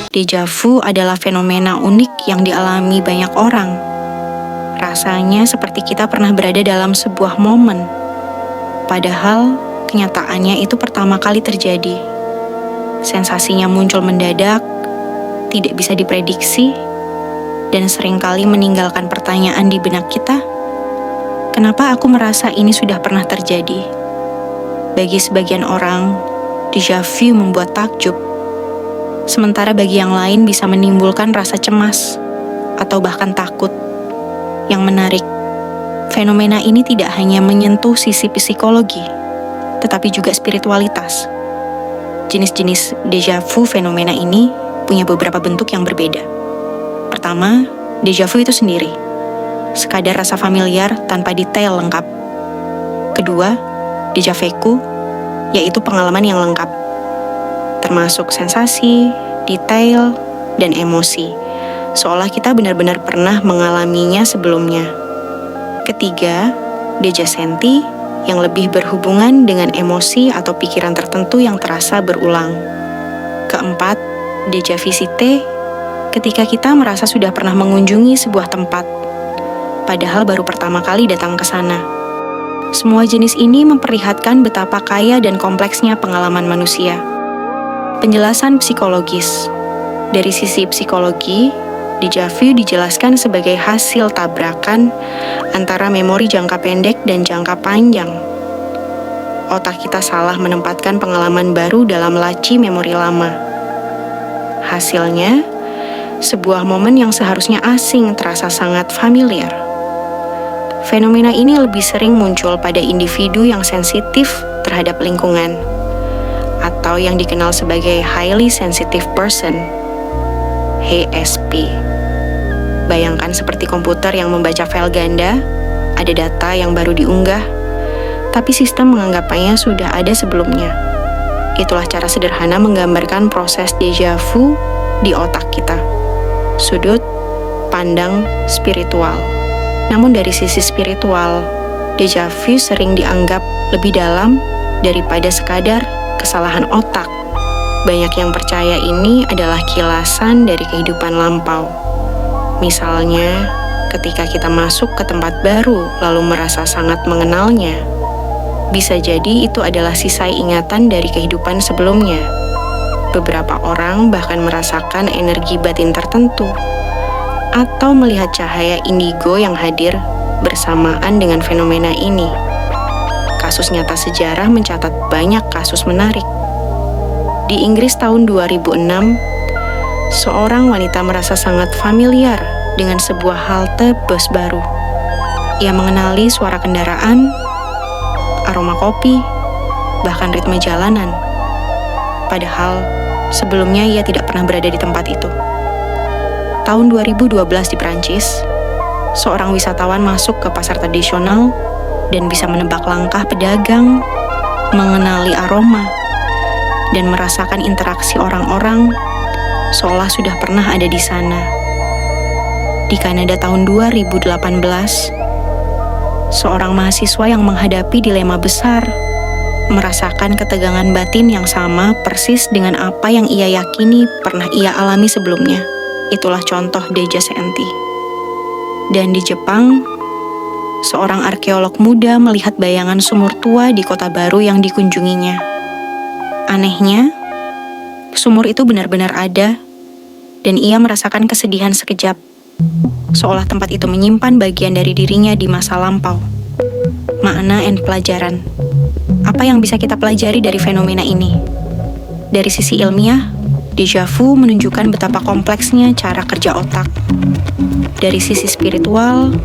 Deja vu adalah fenomena unik yang dialami banyak orang. Rasanya seperti kita pernah berada dalam sebuah momen. Padahal, kenyataannya itu pertama kali terjadi. Sensasinya muncul mendadak, tidak bisa diprediksi, dan seringkali meninggalkan pertanyaan di benak kita, kenapa aku merasa ini sudah pernah terjadi? Bagi sebagian orang, deja vu membuat takjub. Sementara bagi yang lain bisa menimbulkan rasa cemas atau bahkan takut. Yang menarik, fenomena ini tidak hanya menyentuh sisi psikologi, tetapi juga spiritualitas. Jenis-jenis deja vu fenomena ini punya beberapa bentuk yang berbeda. Pertama, deja vu itu sendiri, sekadar rasa familiar tanpa detail lengkap. Kedua, deja vu, yaitu pengalaman yang lengkap, termasuk sensasi, detail, dan emosi, seolah kita benar-benar pernah mengalaminya sebelumnya. Ketiga, deja senti, yang lebih berhubungan dengan emosi atau pikiran tertentu yang terasa berulang. Keempat, deja visite, ketika kita merasa sudah pernah mengunjungi sebuah tempat, padahal baru pertama kali datang ke sana. Semua jenis ini memperlihatkan betapa kaya dan kompleksnya pengalaman manusia. Penjelasan psikologis. Dari sisi psikologi, deja vu dijelaskan sebagai hasil tabrakan antara memori jangka pendek dan jangka panjang. Otak kita salah menempatkan pengalaman baru dalam laci memori lama. Hasilnya, sebuah momen yang seharusnya asing terasa sangat familiar. Fenomena ini lebih sering muncul pada individu yang sensitif terhadap lingkungan, atau yang dikenal sebagai highly sensitive person, HSP. Bayangkan seperti komputer yang membaca file ganda, ada data yang baru diunggah, tapi sistem menganggapnya sudah ada sebelumnya. Itulah cara sederhana menggambarkan proses deja vu di otak kita. Sudut pandang spiritual. Namun dari sisi spiritual, deja vu sering dianggap lebih dalam daripada sekadar kesalahan otak. Banyak yang percaya ini adalah kilasan dari kehidupan lampau. Misalnya, ketika kita masuk ke tempat baru lalu merasa sangat mengenalnya, bisa jadi itu adalah sisa ingatan dari kehidupan sebelumnya. Beberapa orang bahkan merasakan energi batin tertentu, atau melihat cahaya indigo yang hadir bersamaan dengan fenomena ini. Kasus nyata sejarah mencatat banyak kasus menarik. Di Inggris tahun 2006, seorang wanita merasa sangat familiar dengan sebuah halte bus baru. Ia mengenali suara kendaraan, aroma kopi, bahkan ritme jalanan. Padahal, sebelumnya ia tidak pernah berada di tempat itu. Tahun 2012 di Prancis, seorang wisatawan masuk ke pasar tradisional dan bisa menebak langkah pedagang, mengenali aroma, dan merasakan interaksi orang-orang seolah sudah pernah ada di sana. Di Kanada tahun 2018, seorang mahasiswa yang menghadapi dilema besar merasakan ketegangan batin yang sama persis dengan apa yang ia yakini pernah ia alami sebelumnya. Itulah contoh deja senti. Dan di Jepang, seorang arkeolog muda melihat bayangan sumur tua di kota baru yang dikunjunginya. Anehnya, sumur itu benar-benar ada, dan ia merasakan kesedihan sekejap, seolah tempat itu menyimpan bagian dari dirinya di masa lampau. Makna dan pelajaran. Apa yang bisa kita pelajari dari fenomena ini? Dari sisi ilmiah, deja vu menunjukkan betapa kompleksnya cara kerja otak. Dari sisi spiritual,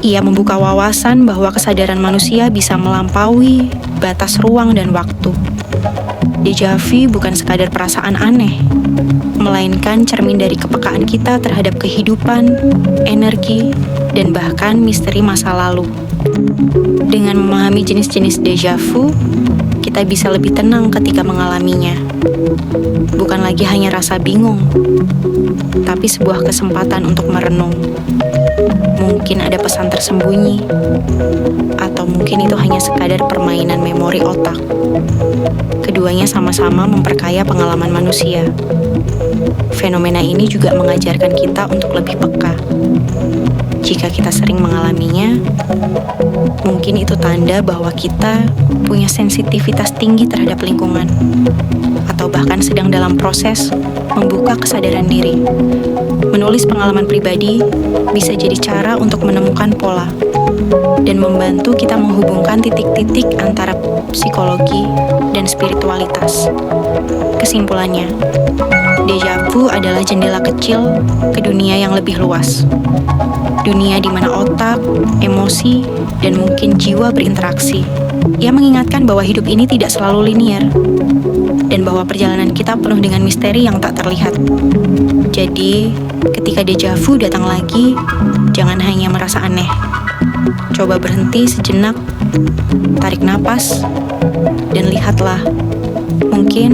ia membuka wawasan bahwa kesadaran manusia bisa melampaui batas ruang dan waktu. Deja vu bukan sekadar perasaan aneh, melainkan cermin dari kepekaan kita terhadap kehidupan, energi, dan bahkan misteri masa lalu. Dengan memahami jenis-jenis deja vu, kita bisa lebih tenang ketika mengalaminya. Bukan lagi hanya rasa bingung, tapi sebuah kesempatan untuk merenung. Mungkin ada pesan tersembunyi, atau mungkin itu hanya sekadar permainan memori otak. Keduanya sama-sama memperkaya pengalaman manusia. Fenomena ini juga mengajarkan kita untuk lebih peka. Jika kita sering mengalaminya, mungkin itu tanda bahwa kita punya sensitivitas tinggi terhadap lingkungan, atau bahkan sedang dalam proses membuka kesadaran diri. Menulis pengalaman pribadi bisa jadi cara untuk menemukan pola dan membantu kita menghubungkan titik-titik antara psikologi dan spiritualitas. Kesimpulannya, deja vu adalah jendela kecil ke dunia yang lebih luas. Dunia di mana otak, emosi, dan mungkin jiwa berinteraksi. Ia mengingatkan bahwa hidup ini tidak selalu linier, dan bahwa perjalanan kita penuh dengan misteri yang tak terlihat. Jadi, ketika deja vu datang lagi, jangan hanya merasa aneh. Coba berhenti sejenak, tarik napas, dan lihatlah. Mungkin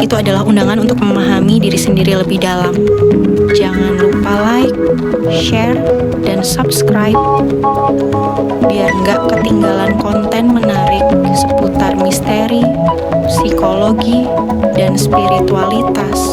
itu adalah undangan untuk memahami diri sendiri lebih dalam. Jangan lupa like, share, dan subscribe biar nggak ketinggalan konten menarik seputar misteri, psikologi, dan spiritualitas.